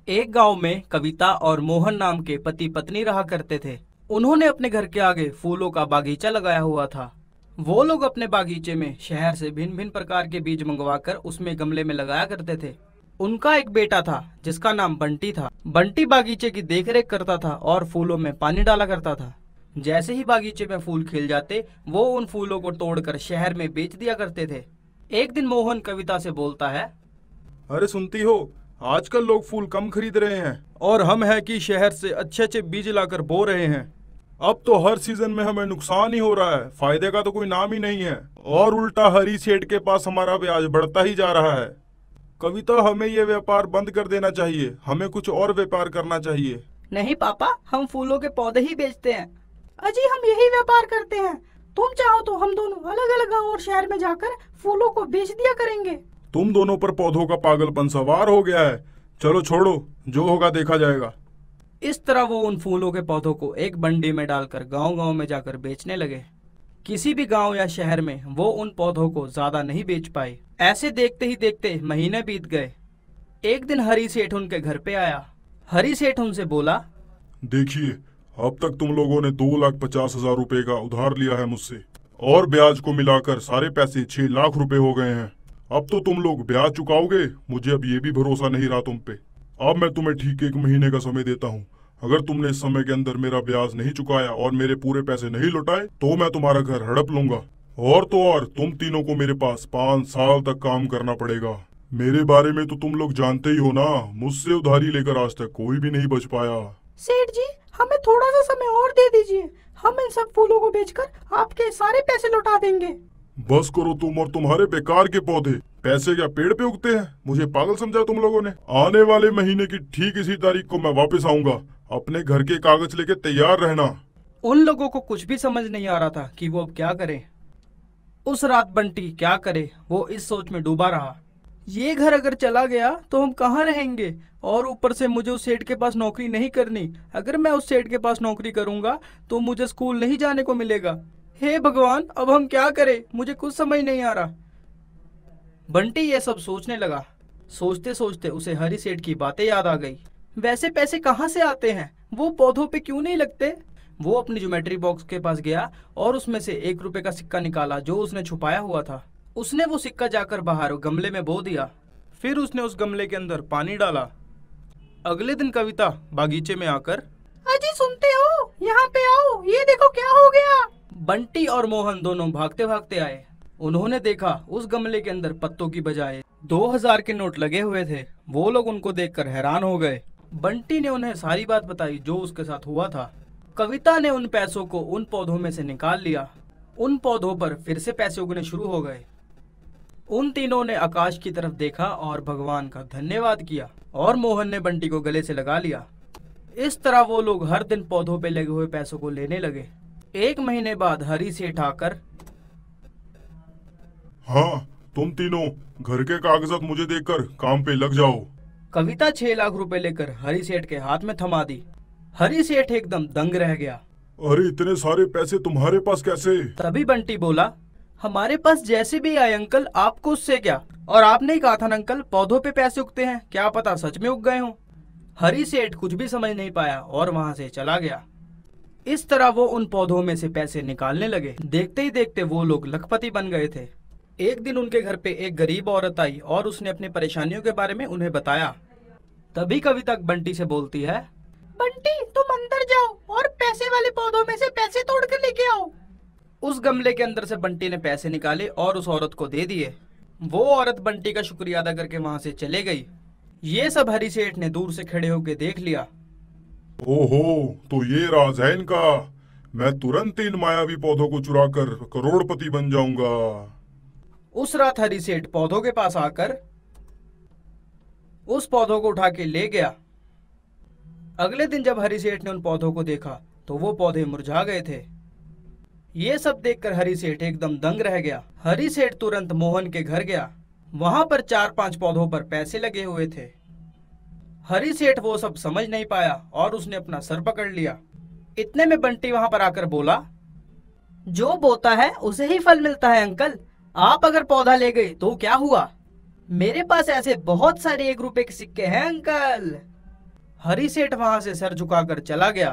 एक गांव में कविता और मोहन नाम के पति पत्नी रहा करते थे। उन्होंने अपने घर के आगे फूलों का बागीचा लगाया हुआ था। वो लोग अपने बागीचे में शहर से भिन्न भिन्न प्रकार के बीज मंगवाकर उसमें गमले में लगाया करते थे। उनका एक बेटा था जिसका नाम बंटी था। बंटी बागीचे की देखरेख करता था और फूलों में पानी डाला करता था। जैसे ही बागीचे में फूल खिल जाते वो उन फूलों को तोड़कर शहर में बेच दिया करते थे। एक दिन मोहन कविता से बोलता है, अरे सुनती हो, आजकल लोग फूल कम खरीद रहे हैं और हम है कि शहर से अच्छे अच्छे बीज लाकर बो रहे हैं। अब तो हर सीजन में हमें नुकसान ही हो रहा है, फायदे का तो कोई नाम ही नहीं है और उल्टा हरी सेठ के पास हमारा ब्याज बढ़ता ही जा रहा है। कविता, हमें ये व्यापार बंद कर देना चाहिए, हमें कुछ और व्यापार करना चाहिए। नहीं पापा, हम फूलों के पौधे ही बेचते हैं। अजी, हम यही व्यापार करते हैं। तुम चाहो तो हम दोनों अलग अलग गांव और शहर में जाकर फूलों को बेच दिया करेंगे। तुम दोनों पर पौधों का पागलपन सवार हो गया है। चलो छोड़ो, जो होगा देखा जाएगा। इस तरह वो उन फूलों के पौधों को एक बंडी में डालकर गांव गांव में जाकर बेचने लगे। किसी भी गांव या शहर में वो उन पौधों को ज्यादा नहीं बेच पाए। ऐसे देखते ही देखते महीने बीत गए। एक दिन हरी सेठ उनके घर पे आया। हरी सेठ उनसे बोला, देखिए, अब तक तुम लोगों ने 2,50,000 रुपए का उधार लिया है मुझसे और ब्याज को मिलाकर सारे पैसे 6 लाख रुपए हो गए हैं। अब तो तुम लोग ब्याज चुकाओगे। मुझे अब ये भी भरोसा नहीं रहा तुम पे। अब मैं तुम्हें ठीक 1 महीने का समय देता हूँ। अगर तुमने इस समय के अंदर मेरा ब्याज नहीं चुकाया और मेरे पूरे पैसे नहीं लौटाए तो मैं तुम्हारा घर हड़प लूंगा। और तो और, तुम तीनों को मेरे पास 5 साल तक काम करना पड़ेगा। मेरे बारे में तो तुम लोग जानते ही हो ना, मुझसे उधारी लेकर आज तक कोई भी नहीं बच पाया। सेठ जी, हमें थोड़ा सा समय और दे दीजिए। हम इन सब फूलों को बेचकर आपके सारे पैसे लौटा देंगे। बस करो तुम और तुम्हारे बेकार के पौधे। पैसे क्या पेड़ पे उगते हैं? मुझे पागल समझा तुम लोगों ने। आने वाले महीने की ठीक इसी तारीख को मैं वापस आऊंगा। अपने घर के कागज लेके तैयार रहना। उन लोगों को कुछ भी समझ नहीं आ रहा था कि वो अब क्या करें। उस रात बंटी क्या करे, वो इस सोच में डूबा रहा। ये घर अगर चला गया तो हम कहाँ रहेंगे, और ऊपर से मुझे उस सेठ के पास नौकरी नहीं करनी। अगर मैं उस सेठ के पास नौकरी करूंगा तो मुझे स्कूल नहीं जाने को मिलेगा। हे भगवान, अब हम क्या करें, मुझे कुछ समझ नहीं आ रहा। बंटी ये सब सोचने लगा। सोचते सोचते उसे हरी सेठ की बातें याद आ गई। वैसे पैसे कहाँ से आते हैं, वो पौधों पे क्यों नहीं लगते। वो अपनी ज्योमेट्री बॉक्स के पास गया और उसमें से 1 रुपए का सिक्का निकाला जो उसने छुपाया हुआ था। उसने वो सिक्का जाकर बाहर गमले में बो दिया। फिर उसने उस गमले के अंदर पानी डाला। अगले दिन कविता बागीचे में आकर, अजी सुनते हो, यहाँ पे आओ, ये देखो क्या हो गया। बंटी और मोहन दोनों भागते भागते आए। उन्होंने देखा उस गमले के अंदर पत्तों की बजाय 2,000 के नोट लगे हुए थे। वो लोग उनको देखकर हैरान हो गए। बंटी ने उन्हें सारी बात बताई जो उसके साथ हुआ था। कविता ने उन पैसों को उन पौधों में से निकाल लिया। उन पौधों पर फिर से पैसे उगने शुरू हो गए। उन तीनों ने आकाश की तरफ देखा और भगवान का धन्यवाद किया, और मोहन ने बंटी को गले से लगा लिया। इस तरह वो लोग हर दिन पौधों पे लगे हुए पैसों को लेने लगे। 1 महीने बाद हरी सेठ आकर, हाँ, तुम तीनों घर के कागजात मुझे देकर काम पे लग जाओ। कविता 6 लाख रुपए लेकर हरी सेठ के हाथ में थमा दी। हरी सेठ एकदम दंग रह गया। अरे, इतने सारे पैसे तुम्हारे पास कैसे? तभी बंटी बोला, हमारे पास जैसे भी आए अंकल, आपको उससे क्या। और आपने ही कहा था ना अंकल, पौधों पे पैसे उगते हैं, क्या पता सच में उग गए हों। हरी सेठ कुछ भी समझ नहीं पाया और वहां से चला गया। इस तरह वो उन पौधों में से पैसे निकालने लगे। देखते ही देखते वो लोग लखपति बन गए थे। एक दिन उनके घर पे एक गरीब औरत आई और उसने अपनी परेशानियों के बारे में उन्हें बताया। तभी कविता बंटी से बोलती है, बंटी तुम अंदर जाओ और पैसे वाले पौधों में से पैसे तोड़ कर लेके आओ। उस गमले के अंदर से बंटी ने पैसे निकाले और उस औरत को दे दिए। वो औरत बंटी का शुक्रिया अदा करके वहां से चले गई। ये सब हरी सेठ ने दूर से खड़े होकर देख लिया। ओहो, तो ये राज है इनका। मैं तुरंत इन मायावी पौधों को चुराकर करोड़पति बन जाऊंगा। उस रात हरी सेठ पौधों के पास आकर उस पौधों को उठा के ले गया। अगले दिन जब हरी सेठ ने उन पौधों को देखा तो वो पौधे मुरझा गए थे। ये सब देखकर हरी सेठ एकदम दंग रह गया। हरी सेठ तुरंत मोहन के घर गया। वहां पर 4-5 पौधों पर पैसे लगे हुए थे। हरी सेठ वो सब समझ नहीं पाया और उसने अपना सर पकड़ लिया। इतने में बंटी वहां पर आकर बोला, जो बोता है उसे ही फल मिलता है अंकल। आप अगर पौधा ले गए तो क्या हुआ, मेरे पास ऐसे बहुत सारे 1 रुपए के सिक्के हैं अंकल। हरी सेठ वहां से सर झुकाकर चला गया।